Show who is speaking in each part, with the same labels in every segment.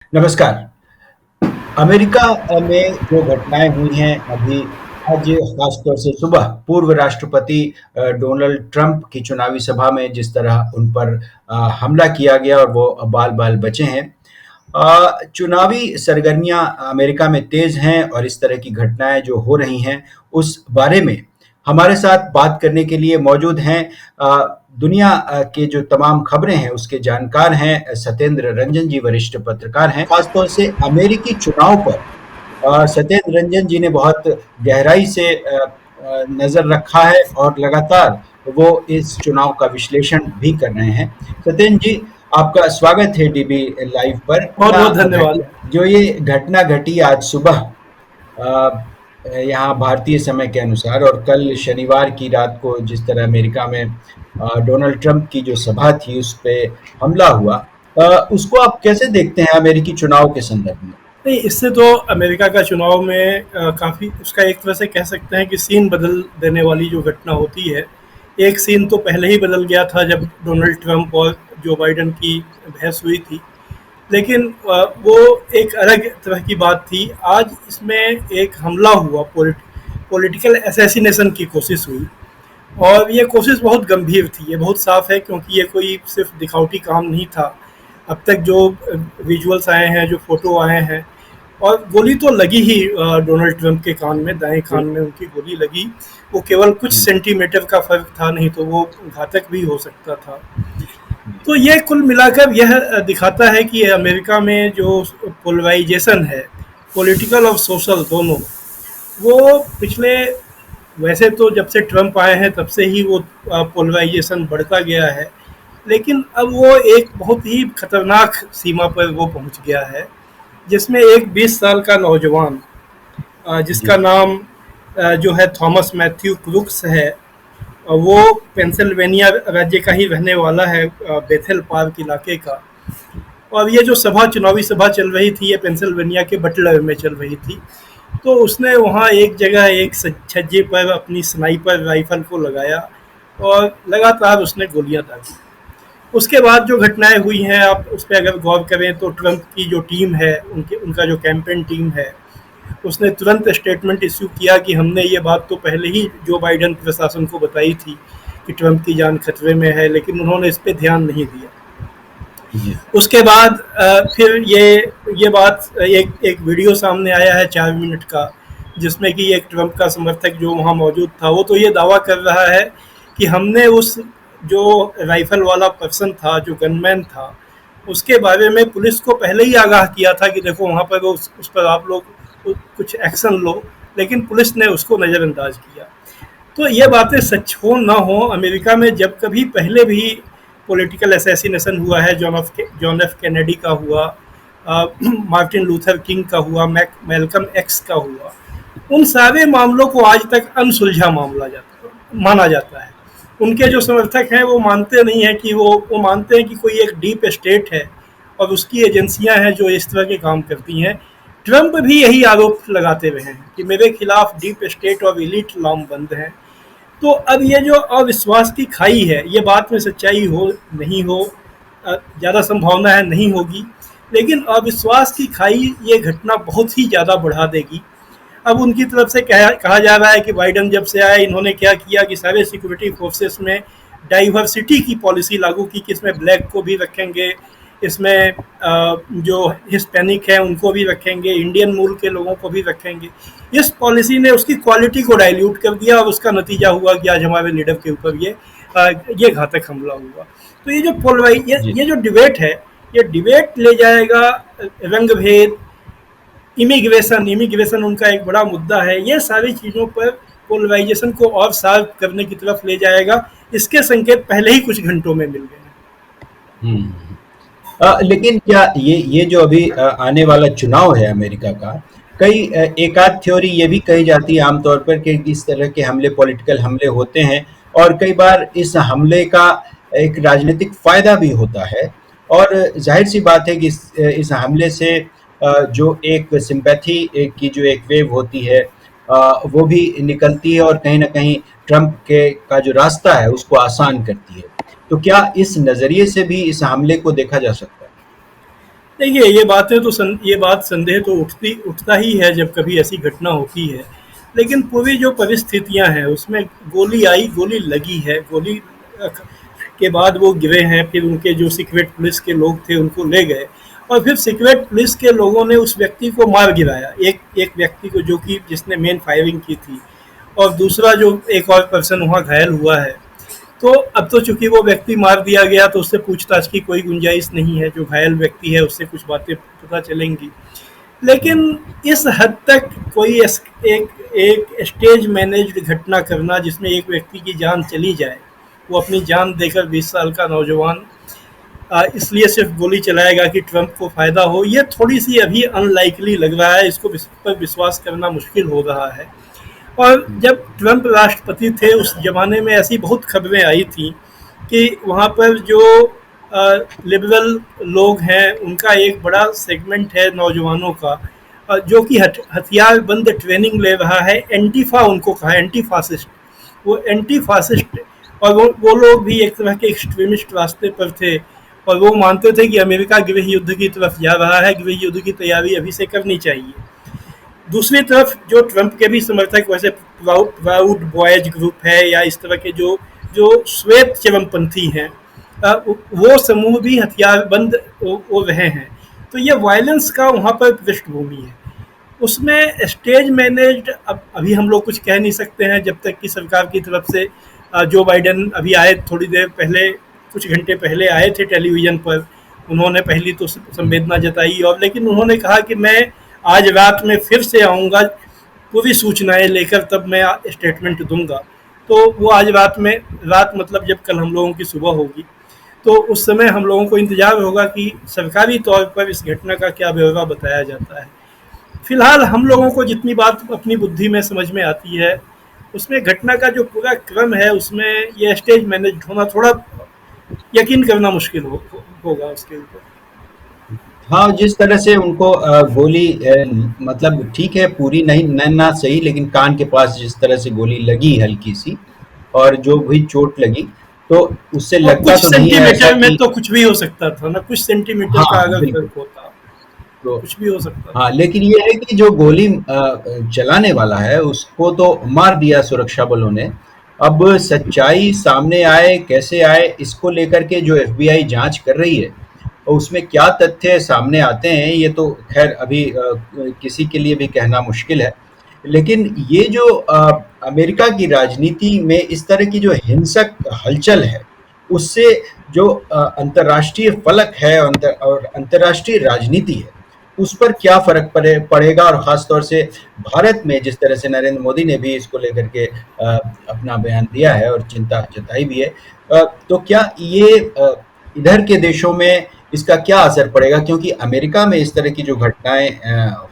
Speaker 1: नमस्कार। अमेरिका में जो घटनाएँ हुई हैं अभी आज ख़ास तौर से सुबह पूर्व राष्ट्रपति डोनाल्ड ट्रंप की चुनावी सभा में जिस तरह उन पर हमला किया गया और वो बाल-बाल बचे हैं। चुनावी सरगर्मियाँ अमेरिका में तेज़ हैं और इस तरह की घटनाएँ जो हो रही हैं, उस बारे में हमारे साथ बात करने के लिए मौजूद हैं दुनिया के जो तमाम खबरें हैं उसके जानकार हैं सत्येंद्र रंजन जी वरिष्ठ पत्रकार हैं। खास तौर से अमेरिकी चुनाव पर सत्येंद्र रंजन जी ने बहुत गहराई से नज़र रखा है और लगातार वो इस चुनाव का विश्लेषण भी कर रहे हैं। सत्येंद्र जी, आपका स्वागत है डीबी लाइव पर।
Speaker 2: बहुत बहुत धन्यवाद।
Speaker 1: जो ये घटना घटी आज सुबह यहाँ भारतीय समय के अनुसार और कल शनिवार की रात को जिस तरह अमेरिका में डोनाल्ड ट्रंप की जो सभा थी उस पे हमला हुआ, उसको आप कैसे देखते हैं अमेरिकी चुनाव के संदर्भ में?
Speaker 2: नहीं, इससे तो अमेरिका का चुनाव में काफ़ी उसका एक तरह से कह सकते हैं कि सीन बदल देने वाली जो घटना होती है। एक सीन तो पहले ही बदल गया था जब डोनाल्ड ट्रंप और जो बाइडेन की बहस हुई थी, लेकिन वो एक अलग तरह की बात थी। आज इसमें एक हमला हुआ, पॉलिटिकल असैसिनेशन की कोशिश हुई और ये कोशिश बहुत गंभीर थी। ये बहुत साफ है क्योंकि ये कोई सिर्फ दिखावटी काम नहीं था। अब तक जो विजुअल्स आए हैं, जो फोटो आए हैं, और गोली तो लगी ही डोनाल्ड ट्रंप के कान में, दाएं कान में उनकी गोली लगी। वो केवल कुछ सेंटीमीटर का फर्क था, नहीं तो वो घातक भी हो सकता था। तो ये कुल मिलाकर यह दिखाता है कि अमेरिका में जो पोलराइजेशन है, पॉलिटिकल और सोशल दोनों, वो पिछले, वैसे तो जब से ट्रंप आए हैं तब से ही वो पोलराइजेशन बढ़ता गया है, लेकिन अब वो एक बहुत ही खतरनाक सीमा पर वो पहुंच गया है, जिसमें एक 20 साल का नौजवान जिसका
Speaker 1: जी।
Speaker 2: नाम जो है थॉमस मैथ्यू क्रुक्स है, वो पेंसिल्वेनिया राज्य का ही रहने वाला है, बेथेल पार्क इलाके का। और ये जो सभा, चुनावी सभा चल रही थी, ये पेंसिल्वेनिया के बटलर में चल रही थी। तो उसने वहाँ एक जगह एक छज्जे पर अपनी स्नाइपर राइफल को लगाया और लगातार उसने गोलियां दागी। उसके बाद जो घटनाएं हुई हैं, आप उस पर अगर गौर करें तो ट्रंप की जो टीम है, उनका जो कैंपेन टीम है, उसने तुरंत स्टेटमेंट इश्यू किया कि हमने ये बात तो पहले ही जो बाइडेन प्रशासन को बताई थी कि ट्रंप की जान खतरे में है, लेकिन उन्होंने इस पर ध्यान नहीं दिया।
Speaker 1: जी।
Speaker 2: उसके बाद फिर ये बात, एक वीडियो सामने आया है 4 मिनट का, जिसमें कि एक ट्रंप का समर्थक जो वहाँ मौजूद था, वो तो ये दावा कर रहा है कि हमने उस जो राइफल वाला पर्सन था, जो गनमैन था, उसके बारे में पुलिस को पहले ही आगाह किया था कि देखो वहाँ पर उस पर आप लोग कुछ एक्शन लो, लेकिन पुलिस ने उसको नज़रअंदाज किया। तो ये बातें सच हो ना हो, अमेरिका में जब कभी पहले भी पॉलिटिकल असैसिनेशन हुआ है, जॉन एफ कैनेडी का हुआ, मार्टिन लूथर किंग का हुआ, मैल्कम एक्स का हुआ, उन सारे मामलों को आज तक अनसुलझा माना जाता है। उनके जो समर्थक हैं वो मानते नहीं हैं कि वो मानते हैं कि कोई एक डीप स्टेट है और उसकी एजेंसियां हैं जो इस तरह के काम करती हैं। ट्रंप भी यही आरोप लगाते रहे हैं कि मेरे खिलाफ डीप स्टेट और इलीट लामबंद हैं। तो अब ये जो अविश्वास की खाई है, ये बात में सच्चाई हो नहीं हो, ज़्यादा संभावना है नहीं होगी, लेकिन अविश्वास की खाई ये घटना बहुत ही ज़्यादा बढ़ा देगी। अब उनकी तरफ से कहा जा रहा है कि बाइडेन जब से आए, इन्होंने क्या किया कि सारे सिक्योरिटी फोर्सेस में डाइवर्सिटी की पॉलिसी लागू की कि इसमें ब्लैक को भी रखेंगे, इसमें जो हिस्पैनिक है उनको भी रखेंगे, इंडियन मूल के लोगों को भी रखेंगे। इस पॉलिसी ने उसकी क्वालिटी को डाइल्यूट कर दिया और उसका नतीजा हुआ कि आज हमारे लीडर के ऊपर ये घातक हमला हुआ। तो ये जो
Speaker 1: जी।
Speaker 2: ये जो डिबेट है, ये डिबेट ले जाएगा रंग भेद, इमिग्रेशन उनका एक बड़ा मुद्दा है। ये सारी चीज़ों पर पोलराइजेशन को और शार्प करने की तरफ ले जाएगा। इसके संकेत पहले ही कुछ घंटों में मिल गए हैं।
Speaker 1: हम्म। लेकिन क्या ये जो अभी आने वाला चुनाव है अमेरिका का, कई एक आध थ्योरी ये भी कही जाती है आमतौर पर कि इस तरह के हमले, पॉलिटिकल हमले होते हैं और कई बार इस हमले का एक राजनीतिक फायदा भी होता है और जाहिर सी बात है कि इस हमले से जो एक सिंपैथी की जो एक वेव होती है वो भी निकलती है और कहीं ना कहीं ट्रंप के का जो रास्ता है उसको आसान करती है। तो क्या इस नज़रिए से भी इस हमले को देखा जा सकता है?
Speaker 2: देखिए, ये बात संदेह तो उठता ही है जब कभी ऐसी घटना होती है। लेकिन पूरी जो परिस्थितियां हैं उसमें गोली आई, गोली लगी है, गोली के बाद वो गिरे हैं, फिर उनके जो सीक्रेट पुलिस के लोग थे उनको ले गए, और फिर सीक्रेट पुलिस के लोगों ने उस व्यक्ति को मार गिराया, एक व्यक्ति को जो कि जिसने मेन फायरिंग की थी, और दूसरा जो एक और पर्सन वहाँ घायल हुआ है। तो अब तो चूंकि वो व्यक्ति मार दिया गया तो उससे पूछताछ की कोई गुंजाइश नहीं है, जो घायल व्यक्ति है उससे कुछ बातें पता चलेंगी। लेकिन इस हद तक कोई एक स्टेज मैनेज्ड घटना करना जिसमें एक व्यक्ति की जान चली जाए, वो अपनी जान देकर 20 साल का नौजवान इसलिए सिर्फ गोली चलाएगा कि ट्रंप को फायदा हो, ये थोड़ी सी अभी अनलाइकली लग रहा है, इसको पर विश्वास करना मुश्किल हो रहा है। और जब ट्रंप राष्ट्रपति थे उस जमाने में ऐसी बहुत खबरें आई थी कि वहाँ पर जो लिबरल लोग हैं उनका एक बड़ा सेगमेंट है नौजवानों का, जो कि हथियार बंद ट्रेनिंग ले रहा है, एंटीफा उनको कहा, एंटी फासिस्ट, वो एंटी फासिस्ट, और वो लोग भी एक तरह के एक्सट्रीमिस्ट रास्ते पर थे, और वो मानते थे कि अमेरिका गृह युद्ध की तरफ जा रहा है, गृह युद्ध की तैयारी अभी से करनी चाहिए। दूसरी तरफ जो ट्रंप के भी समर्थक, वैसे प्राउड बॉयज ग्रुप है या इस तरह के जो जो श्वेत चरमपंथी हैं, वो समूह भी हथियार बंद वो रहे हैं। तो ये वायलेंस का वहाँ पर पृष्ठभूमि है। उसमें स्टेज मैनेज्ड, अब अभी हम लोग कुछ कह नहीं सकते हैं जब तक कि सरकार की तरफ से जो बाइडेन अभी आए, थोड़ी देर पहले, कुछ घंटे पहले आए थे टेलीविज़न पर, उन्होंने पहली तो संवेदना जताई, और लेकिन उन्होंने कहा कि मैं आज रात में फिर से आऊँगा पूरी सूचनाएं लेकर, तब मैं स्टेटमेंट दूंगा। तो वो आज रात मतलब जब कल हम लोगों की सुबह होगी, तो उस समय हम लोगों को इंतजार होगा कि सरकारी तौर पर इस घटना का क्या ब्यौरा बताया जाता है। फिलहाल हम लोगों को जितनी बात अपनी बुद्धि में समझ में आती है, उसमें घटना का जो पूरा क्रम है उसमें ये स्टेज मैनेज होना थोड़ा यकीन करना मुश्किल होगा उसके ऊपर।
Speaker 1: हाँ, जिस तरह से उनको गोली मतलब ठीक है, पूरी नहीं ना सही, लेकिन कान के पास जिस तरह से गोली लगी हल्की सी, और जो भी चोट लगी, तो उससे
Speaker 2: और
Speaker 1: लगता
Speaker 2: कुछ
Speaker 1: तो नहीं है ऐसा
Speaker 2: सेंटीमीटर में
Speaker 1: कि
Speaker 2: तो कुछ भी हो सकता था ना, कुछ सेंटीमीटर का
Speaker 1: हाँ
Speaker 2: अगर
Speaker 1: बिल्कुल।
Speaker 2: फर्क होता,
Speaker 1: तो
Speaker 2: कुछ भी हो सकता
Speaker 1: हाँ,
Speaker 2: था।
Speaker 1: लेकिन ये है कि जो गोली चलाने वाला है उसको तो मार दिया सुरक्षा बलों ने। अब सच्चाई सामने आए कैसे आए, इसको लेकर के जो एफबीआई जांच कर रही है, और उसमें क्या तथ्य सामने आते हैं, ये तो खैर अभी किसी के लिए भी कहना मुश्किल है। लेकिन ये जो अमेरिका की राजनीति में इस तरह की जो हिंसक हलचल है, उससे जो अंतर्राष्ट्रीय फलक है और अंतर्राष्ट्रीय राजनीति है, उस पर क्या फ़र्क पड़ेगा, और ख़ास तौर से भारत में जिस तरह से नरेंद्र मोदी ने भी इसको लेकर के अपना बयान दिया है और चिंता जताई भी है, तो क्या ये इधर के देशों में इसका क्या असर पड़ेगा? क्योंकि अमेरिका में इस तरह की जो घटनाएँ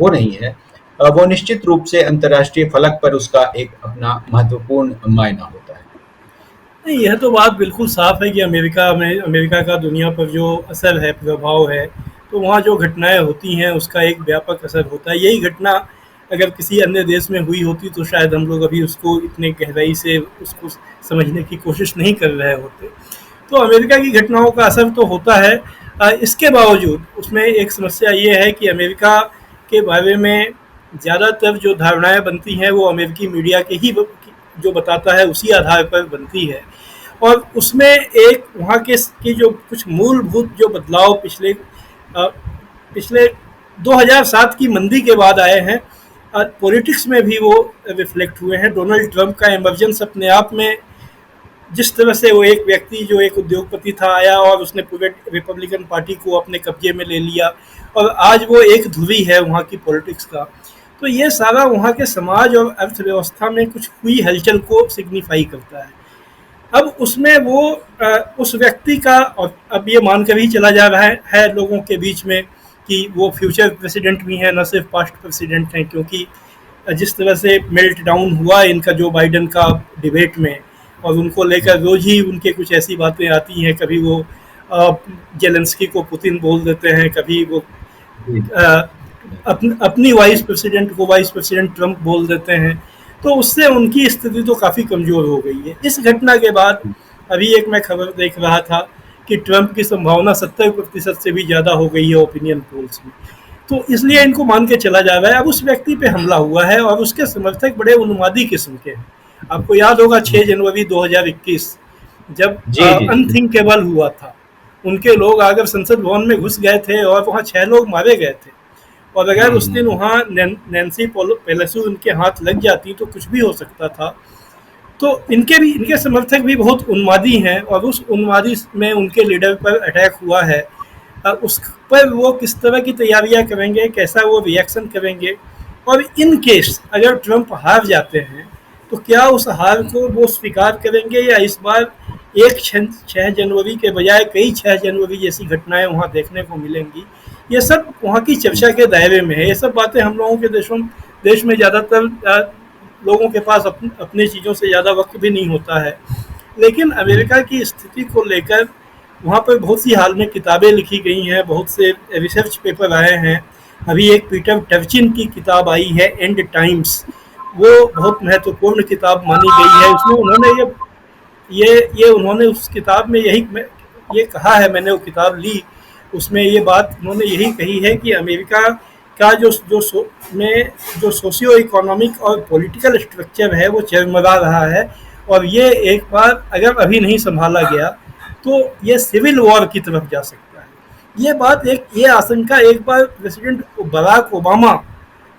Speaker 1: हो रही हैं, वो निश्चित रूप से अंतर्राष्ट्रीय फलक पर उसका एक अपना महत्वपूर्ण मायना होता है।
Speaker 2: नहीं, यह तो बात बिल्कुल साफ है कि अमेरिका का दुनिया पर जो असर है, प्रभाव है, तो वहाँ जो घटनाएं होती हैं उसका एक व्यापक असर होता है। यही घटना अगर किसी अन्य देश में हुई होती तो शायद हम लोग अभी उसको इतने गहराई से उसको समझने की कोशिश नहीं कर रहे होते। तो अमेरिका की घटनाओं का असर तो होता है। इसके बावजूद उसमें एक समस्या ये है कि अमेरिका के बारे में ज़्यादातर जो धारणाएं बनती हैं वो अमेरिकी मीडिया के ही जो बताता है उसी आधार पर बनती है। और उसमें एक वहाँ के की जो कुछ मूलभूत जो बदलाव पिछले 2007 की मंदी के बाद आए हैं, पॉलिटिक्स में भी वो रिफ्लेक्ट हुए हैं। डोनाल्ड ट्रंप का इमरजेंस अपने आप में, जिस तरह से वो एक व्यक्ति जो एक उद्योगपति था आया और उसने पूरे रिपब्लिकन पार्टी को अपने कब्जे में ले लिया, और आज वो एक ध्रुवी है वहाँ की पॉलिटिक्स का। तो ये सारा वहाँ के समाज और अर्थव्यवस्था में कुछ हुई हलचल को सिग्निफाई करता है। अब उसमें वो उस व्यक्ति का, और अब ये मानकर ही चला जा रहा है लोगों के बीच में कि वो फ्यूचर प्रेसिडेंट भी हैं, न सिर्फ पास्ट प्रेसिडेंट हैं, क्योंकि जिस तरह से मेल्ट डाउन हुआ इनका जो बाइडन का डिबेट में, और उनको लेकर रोज ही उनके कुछ ऐसी बातें आती हैं, कभी वो जेलेंस्की को पुतिन बोल देते हैं, कभी वो
Speaker 1: जी।
Speaker 2: अपनी वाइस प्रेसिडेंट को वाइस प्रेसिडेंट ट्रंप बोल देते हैं। तो उससे उनकी स्थिति तो काफ़ी कमज़ोर हो गई है। इस घटना के बाद अभी एक मैं खबर देख रहा था कि ट्रंप की संभावना 70% से भी ज़्यादा हो गई है ओपिनियन पोल्स में। तो इसलिए इनको मान के चला जा रहा है। अब उस व्यक्ति पे हमला हुआ है और उसके समर्थक बड़े उन्मादी किस्म के हैं। आपको याद होगा 6 जनवरी 2021 जब
Speaker 1: जी, जी, जी।
Speaker 2: अनथिंकेबल हुआ था। उनके लोग आकर संसद भवन में घुस गए थे और वहाँ 6 लोग मारे गए थे। और अगर
Speaker 1: हुँ,
Speaker 2: उस दिन
Speaker 1: हुँ।
Speaker 2: वहाँ नैन्सी पेलोसी उनके हाथ लग जाती तो कुछ भी हो सकता था। तो इनके समर्थक भी बहुत उन्मादी हैं और उस उन्मादी में उनके लीडर पर अटैक हुआ है। उस पर वो किस तरह की तैयारियां करेंगे, कैसा वो रिएक्शन करेंगे, और इन केस अगर ट्रंप हार जाते हैं तो क्या उस हार को वो स्वीकार करेंगे या इस बार एक 6 जनवरी के बजाय कई 6 जनवरी जैसी घटनाएं वहाँ देखने को मिलेंगी। ये सब वहाँ की चर्चा के दायरे में है। ये सब बातें हम लोगों के देश में ज़्यादातर लोगों के पास अपनी चीज़ों से ज़्यादा वक्त भी नहीं होता है। लेकिन
Speaker 1: हुँ।
Speaker 2: अमेरिका की स्थिति को लेकर वहाँ पर बहुत सी हाल में किताबें लिखी गई हैं, बहुत से रिसर्च पेपर आए हैं। अभी एक पीटर टर्चिन की किताब आई है एंड टाइम्स, वो बहुत महत्वपूर्ण किताब मानी गई है। उसमें उन्होंने ये उन्होंने उस किताब में ये कहा है, मैंने वो किताब ली, उसमें ये बात उन्होंने यही कही है कि अमेरिका का जो सोशियो इकोनॉमिक और पॉलिटिकल स्ट्रक्चर है वो चरमरा रहा है। और ये एक बार अगर अभी नहीं संभाला गया तो ये सिविल वॉर की तरफ जा सकता है। ये आशंका एक बार प्रेसिडेंट बराक ओबामा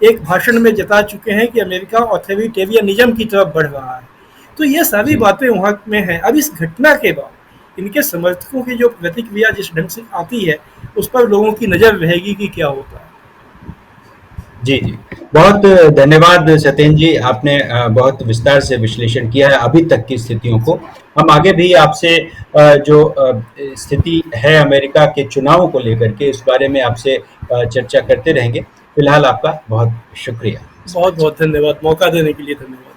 Speaker 2: एक भाषण में जता चुके हैं कि अमेरिका ऑथोरिटेरियनिज्म की तरफ बढ़ रहा है। तो ये सारी
Speaker 1: जी।
Speaker 2: बातें वहाँ में हैं। अब इस घटना के बाद इनके समर्थकों की जो प्रतिक्रिया जिस ढंग से आती है उस पर लोगों की नज़र रहेगी कि क्या होता है।
Speaker 1: जी, जी। बहुत धन्यवाद सत्येंद्र जी, आपने बहुत विस्तार से विश्लेषण किया है अभी तक की स्थितियों को। हम आगे भी आपसे जो स्थिति है अमेरिका के चुनावों को लेकर के इस बारे में आपसे चर्चा करते रहेंगे। फिलहाल आपका बहुत शुक्रिया इस
Speaker 2: बहुत
Speaker 1: मंच
Speaker 2: बहुत धन्यवाद, मौका देने के लिए धन्यवाद।